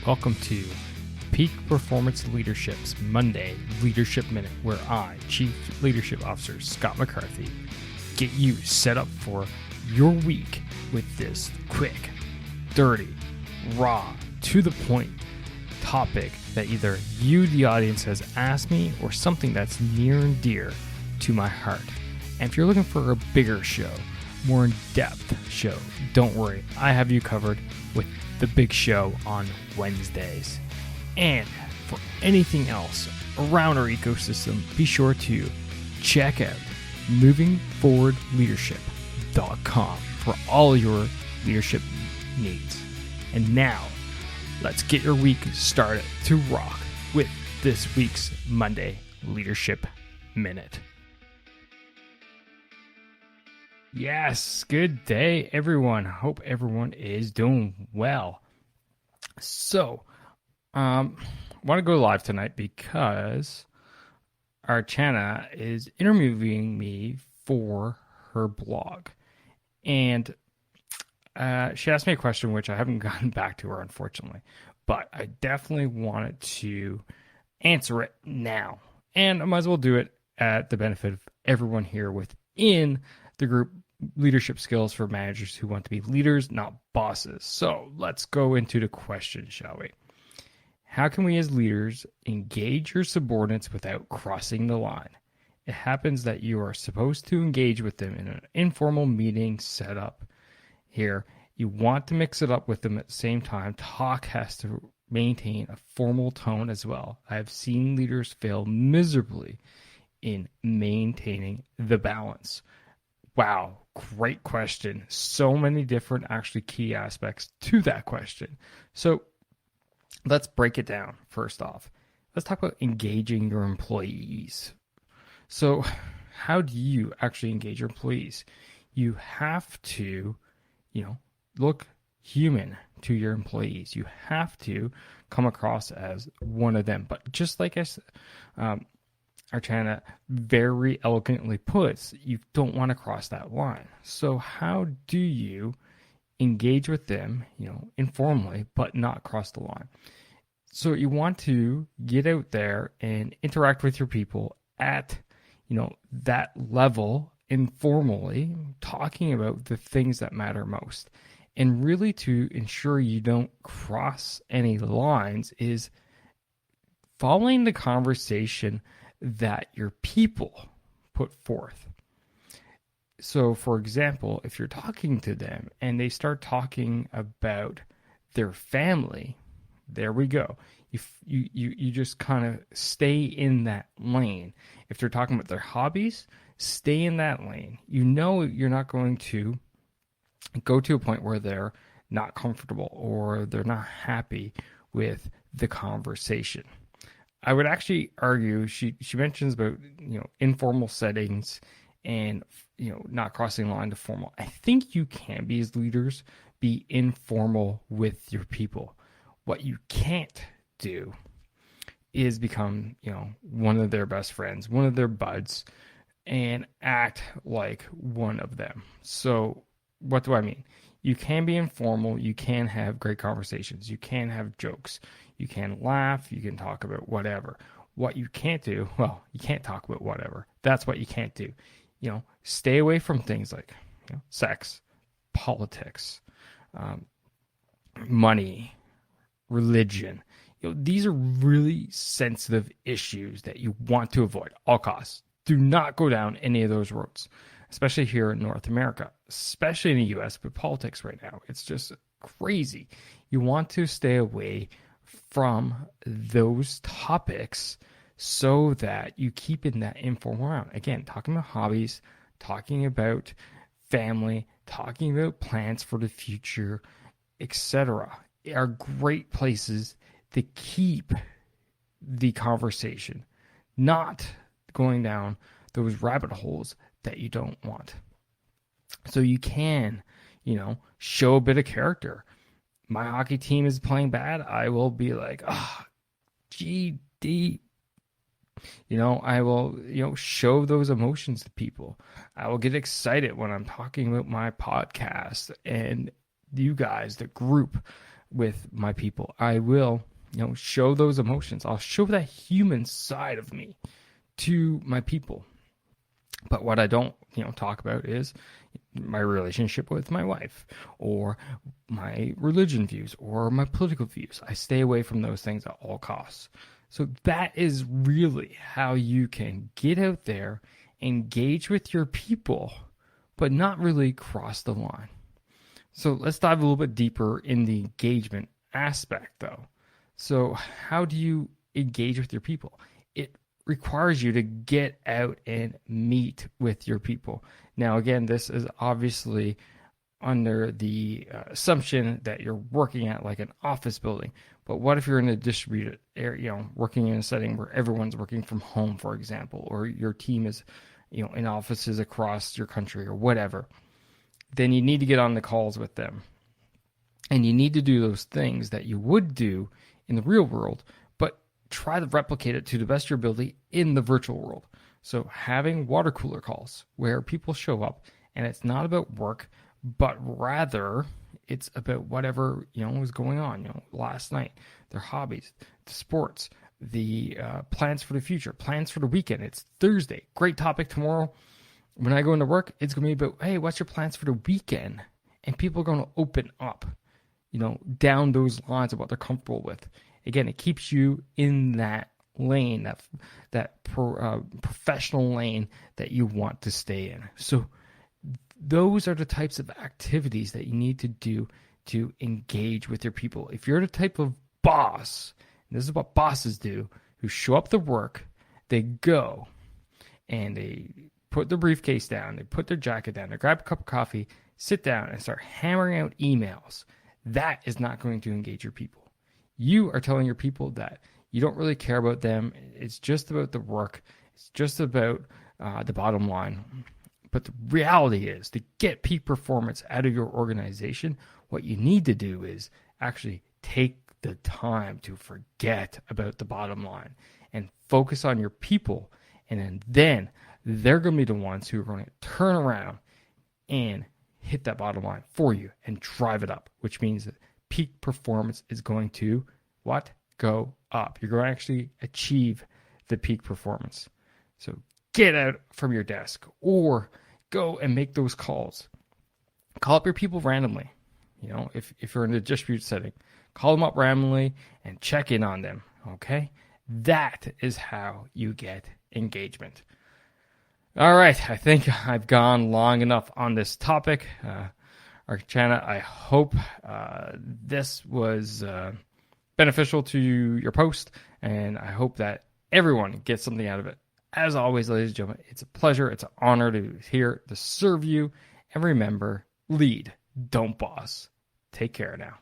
Welcome to Peak Performance Leadership's Monday Leadership Minute, where I, Chief Leadership Officer Scott McCarthy, get you set up for your week with this quick, dirty, raw, to the point topic that either you, the audience, has asked me or something that's near and dear to my heart. And if you're looking for a bigger show, more in-depth show, don't worry, I have you covered with the big show on Wednesdays. And for anything else around our ecosystem, be sure to check out movingforwardleadership.com for all your leadership needs. And now, let's get your week started to rock with this week's Monday Leadership Minute. Yes, good day, everyone. Hope everyone is doing well. So, I want to go live tonight because Archana is interviewing me for her blog. And she asked me a question which I haven't gotten back to her, unfortunately. But I definitely wanted to answer it now. And I might as well do it at the benefit of everyone here within the group Leadership Skills for Managers Who Want to Be Leaders, Not Bosses. So let's go into the question, shall we? How can we as leaders engage your subordinates without crossing the line? It happens that you are supposed to engage with them in an informal meeting setup. Here, you want to mix it up with them at the same time. Talk has to maintain a formal tone as well. I have seen leaders fail miserably in maintaining the balance. Wow, great question. So many different actually key aspects to that question. So let's break it down first off. Let's talk about engaging your employees. So how do you actually engage your employees? You have to, look human to your employees. You have to come across as one of them. But just like I said, Archana very eloquently puts, you don't want to cross that line. So how do you engage with them, informally, but not cross the line? So you want to get out there and interact with your people at, that level informally, talking about the things that matter most. And really to ensure you don't cross any lines is following the conversation that your people put forth. So, for example, if you're talking to them and they start talking about their family, there we go. You just kind of stay in that lane. If they're talking about their hobbies, stay in that lane. You're not going to go to a point where they're not comfortable or they're not happy with the conversation. I would actually argue she mentions about informal settings and not crossing the line to formal. I think you can be as leaders be informal with your people. What you can't do is become one of their best friends, one of their buds, and act like one of them. So what do I mean? You can be informal. You can have great conversations. You can have jokes. You can laugh. You can talk about whatever. What you can't do, you can't talk about whatever. That's what you can't do. Stay away from things like sex, politics, money, religion. These are really sensitive issues that you want to avoid at all costs. Do not go down any of those roads, especially here in North America, especially in the U.S. with politics right now. It's just crazy. You want to stay away from those topics so that you keep in that informal round. Again, talking about hobbies, talking about family, talking about plans for the future, etc. are great places to keep the conversation, not going down those rabbit holes that you don't want. So you can, show a bit of character. My hockey team is playing bad. I will be like, GD. I will, show those emotions to people. I will get excited when I'm talking about my podcast and you guys, the group, with my people. I will, show those emotions. I'll show that human side of me to my people. But what I don't, talk about is my relationship with my wife or my religion views or my political views. I stay away from those things at all costs. So that is really how you can get out there, engage with your people, but not really cross the line. So let's dive a little bit deeper in the engagement aspect, though. So how do you engage with your people? It requires you to get out and meet with your people. Now, again, this is obviously under the assumption that you're working at like an office building. But what if you're in a distributed area, working in a setting where everyone's working from home, for example, or your team is, in offices across your country or whatever? Then you need to get on the calls with them. And you need to do those things that you would do in the real world, but try to replicate it to the best of your ability in the virtual world. So having water cooler calls where people show up and it's not about work, but rather it's about whatever, was going on, last night, their hobbies, the sports, the plans for the future, plans for the weekend. It's Thursday. Great topic tomorrow. When I go into work, it's going to be about, hey, what's your plans for the weekend? And people are going to open up, down those lines of what they're comfortable with. Again, it keeps you in that lane, that professional lane that you want to stay in. So those are the types of activities that you need to do to engage with your people. If you're the type of boss, and this is what bosses do, who show up to work, they go and they put their briefcase down, they put their jacket down, they grab a cup of coffee, sit down and start hammering out emails. That is not going to engage your people. You are telling your people that you don't really care about them. It's just about the work. It's just about the bottom line. But the reality is, to get peak performance out of your organization, what you need to do is actually take the time to forget about the bottom line and focus on your people. And then they're going to be the ones who are going to turn around and hit that bottom line for you and drive it up, which means that peak performance is going to what? Go up. You're going to actually achieve the peak performance. So get out from your desk or go and make those calls. Call up your people randomly. If you're in a distributed setting, call them up randomly and check in on them. Okay? That is how you get engagement. All right. I think I've gone long enough on this topic. Archana, I hope this was beneficial to your post, and I hope that everyone gets something out of it. As always, ladies and gentlemen, it's a pleasure, it's an honor to serve you, and remember, lead, don't boss. Take care now.